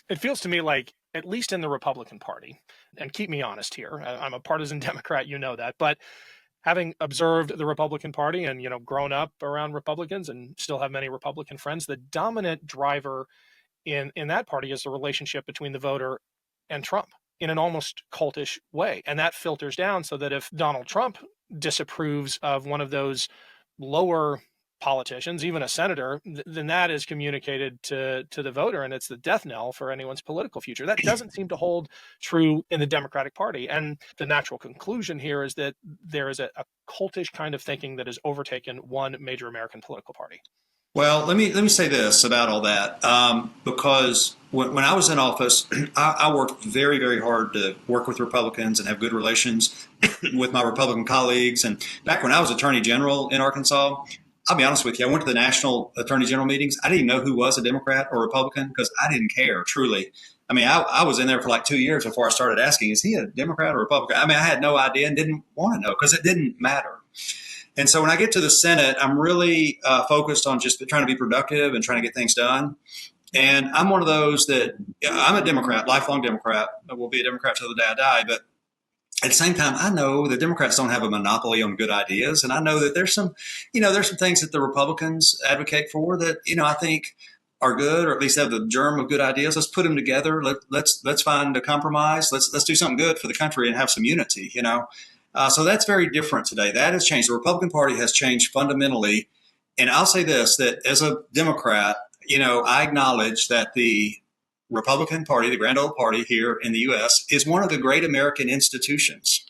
It feels to me like, at least in the Republican Party, and keep me honest here, I'm a partisan Democrat, you know that, but having observed the Republican Party and grown up around Republicans and still have many Republican friends, the dominant driver in that party is the relationship between the voter and Trump in an almost cultish way. And that filters down so that if Donald Trump disapproves of one of those lower politicians, even a senator, then that is communicated to the voter, and it's the death knell for anyone's political future. That doesn't seem to hold true in the Democratic Party. And the natural conclusion here is that there is a cultish kind of thinking that has overtaken one major American political party. Well, let me say this about all that, because when I was in office, I worked very, very hard to work with Republicans and have good relations with my Republican colleagues. And back when I was Attorney General in Arkansas, I'll be honest with you, I went to the national Attorney General meetings. I didn't even know who was a Democrat or Republican because I didn't care, truly. I mean, I was in there for like 2 years before I started asking, is he a Democrat or Republican? I mean, I had no idea and didn't want to know because it didn't matter. And so when I get to the Senate, I'm really focused on just trying to be productive and trying to get things done. And I'm one of those that I'm a Democrat, lifelong Democrat. I will be a Democrat till the day I die. But at the same time, I know that Democrats don't have a monopoly on good ideas. And I know that there's some things that the Republicans advocate for that, I think are good, or at least have the germ of good ideas. Let's put them together. Let's find a compromise. Let's do something good for the country and have some unity. So that's very different today. That has changed. The Republican Party has changed fundamentally. And I'll say this, that as a Democrat, I acknowledge that the Republican Party, the grand old party here in the U.S., is one of the great American institutions.